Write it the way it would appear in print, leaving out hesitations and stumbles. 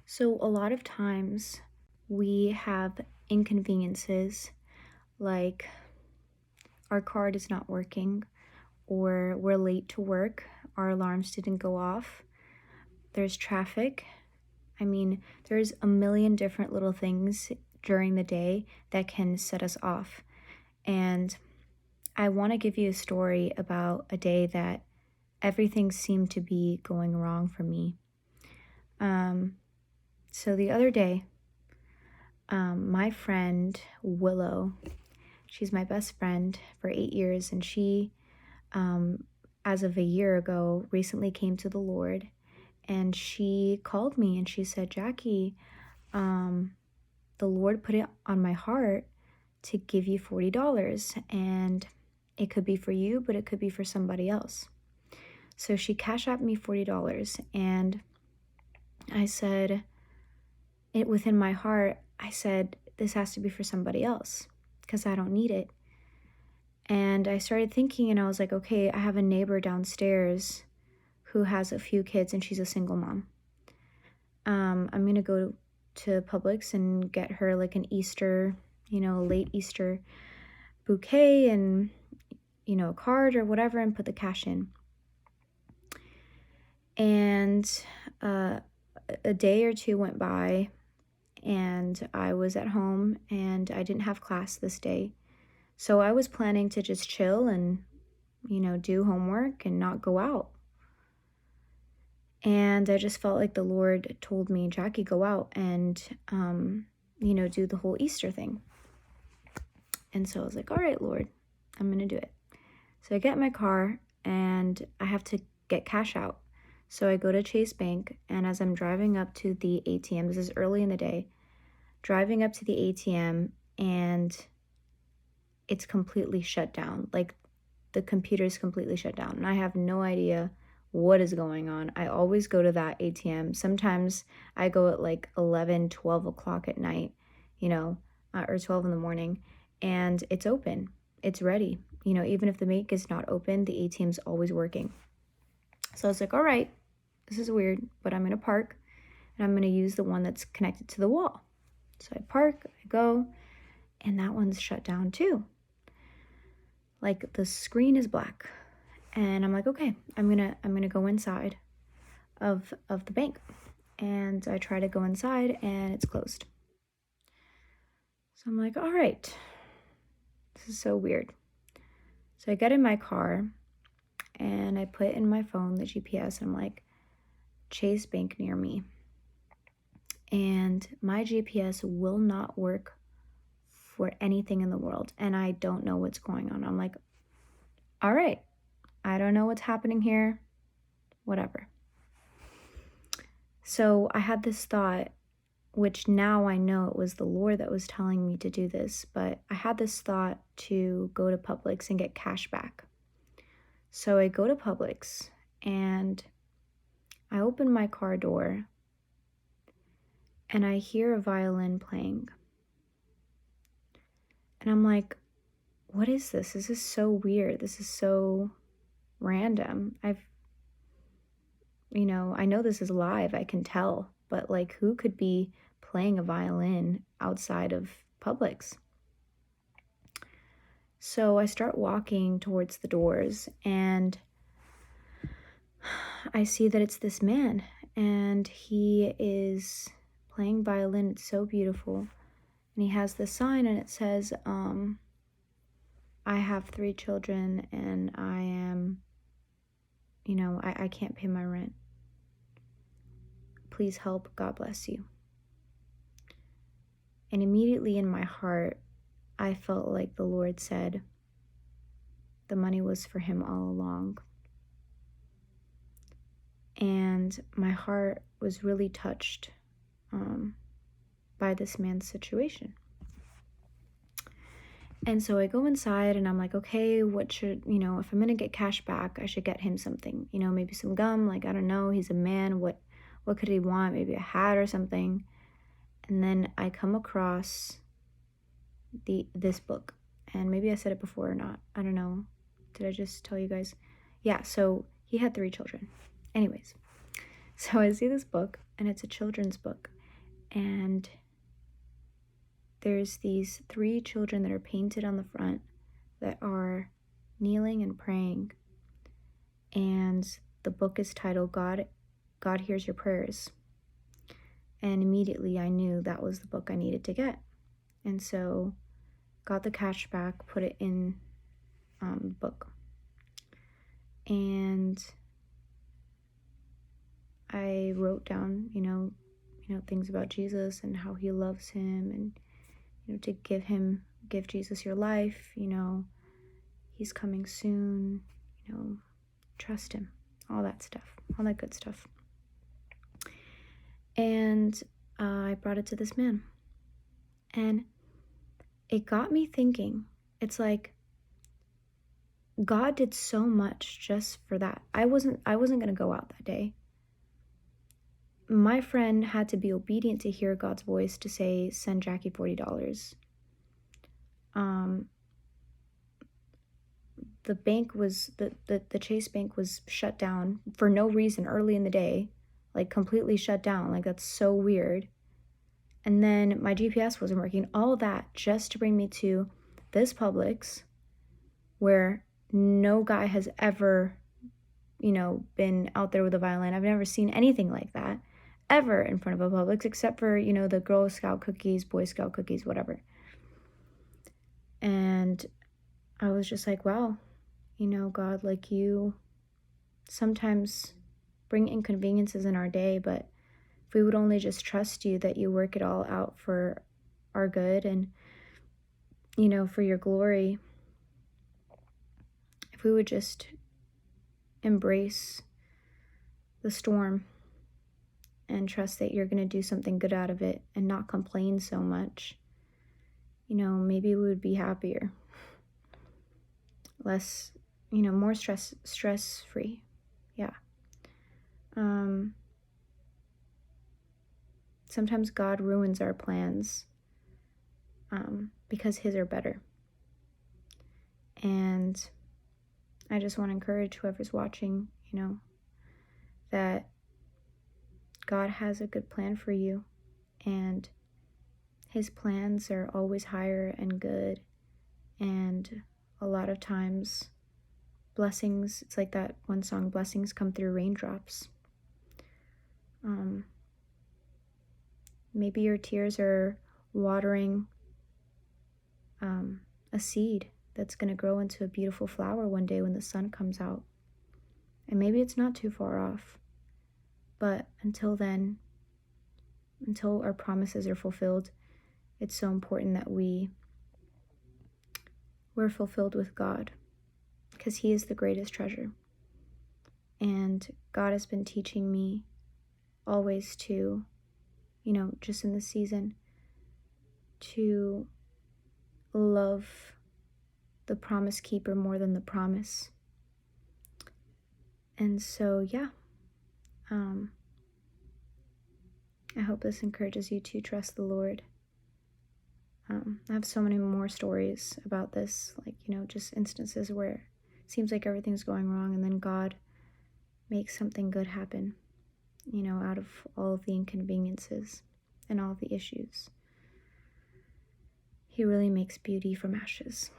So a lot of times we have inconveniences like our card is not working or we're late to work, our alarms didn't go off, there's traffic. I mean, there's a million different little things during the day that can set us off. And I want to give you a story about a day that everything seemed to be going wrong for me. So the other day, my friend Willow, she's my best friend for 8 years, and she, as of a year ago, recently came to the Lord, and she called me and she said, Jackie, the Lord put it on my heart to give you $40, and it could be for you, but it could be for somebody else. So she cashed out me $40, and I said, it within my heart, I said, this has to be for somebody else because I don't need it. And I started thinking, and I was like, okay, I have a neighbor downstairs who has a few kids and she's a single mom. I'm going to go to Publix and get her like an Easter, late Easter bouquet and, a card or whatever, and put the cash in. And a day or two went by, and I was at home and I didn't have class this day. So I was planning to just chill and, do homework and not go out. And I just felt like the Lord told me, Jackie, go out and, do the whole Easter thing. And so I was like, all right, Lord, I'm going to do it. So I get in my car and I have to get cash out. So I go to Chase Bank, and as I'm driving up to the ATM, this is early in the day, driving up to the ATM, and it's completely shut down. Like, the computer's completely shut down, and I have no idea what is going on. I always go to that ATM. Sometimes I go at like 11, 12 o'clock at night, or 12 in the morning, and it's open. It's ready. Even if the bank is not open, the ATM's always working. So I was like, all right, this is weird, but I'm going to park, and I'm going to use the one that's connected to the wall. So I park, I go, and that one's shut down too. Like, the screen is black. And I'm like, okay, I'm gonna go inside of the bank. And I try to go inside and it's closed. So I'm like, all right, this is so weird. So I get in my car and I put in my phone the GPS, and I'm like, Chase Bank near me. And my GPS will not work for anything in the world, and I don't know what's going on. I'm like, all right, I don't know what's happening here, whatever. So I had this thought, which now I know it was the Lord that was telling me to do this, but I had this thought to go to Publix and get cash back. So I go to Publix and I open my car door and I hear a violin playing. And I'm like, what is this? This is so weird. This is so random. I know this is live, I can tell, but like, who could be playing a violin outside of Publix? So I start walking towards the doors and I see that it's this man, and he is playing violin. It's so beautiful. And he has this sign and it says, I have 3 children and I am, I can't pay my rent. Please help. God bless you. And immediately in my heart, I felt like the Lord said the money was for him all along. And my heart was really touched by this man's situation. And so I go inside and I'm like, okay, what should, if I'm going to get cash back, I should get him something, maybe some gum. Like, I don't know, he's a man. What could he want? Maybe a hat or something. And then I come across this book, and maybe I said it before or not. I don't know. Did I just tell you guys? Yeah, so he had 3 children. Anyways, so I see this book, and it's a children's book, and there's these 3 children that are painted on the front that are kneeling and praying, and the book is titled God Hears Your Prayers. And immediately I knew that was the book I needed to get, and so got the cash back, put it in the book, and I wrote down, things about Jesus and how he loves him, and to give Jesus your life, he's coming soon, trust him, all that stuff, all that good stuff. And I brought it to this man, and it got me thinking. It's like God did so much just for that. I wasn't going to go out that day. My friend had to be obedient to hear God's voice to say, send Jackie $40. The bank was, the Chase Bank was shut down for no reason early in the day, like completely shut down. Like, that's so weird. And then my GPS wasn't working. All that just to bring me to this Publix, where no guy has ever, been out there with a violin. I've never seen anything like that ever in front of a Publix, except for, the Girl Scout cookies, Boy Scout cookies, whatever. And I was just like, wow, God, like, you sometimes bring inconveniences in our day, but if we would only just trust you that you work it all out for our good and, for your glory, if we would just embrace the storm and trust that you're going to do something good out of it and not complain so much, maybe we would be happier, less, more stress-free. Yeah. Sometimes God ruins our plans because his are better. And I just want to encourage whoever's watching, that God has a good plan for you, and his plans are always higher and good. And a lot of times blessings, it's like that one song, blessings come through raindrops. Maybe your tears are watering a seed that's going to grow into a beautiful flower one day when the sun comes out. And maybe it's not too far off. But until then, until our promises are fulfilled, it's so important that we're fulfilled with God, because he is the greatest treasure. And God has been teaching me always to, just in this season, to love the promise keeper more than the promise. And so, yeah, I hope this encourages you to trust the Lord. I have so many more stories about this, like, just instances where it seems like everything's going wrong and then God makes something good happen, out of all of the inconveniences and all of the issues. He really makes beauty from ashes.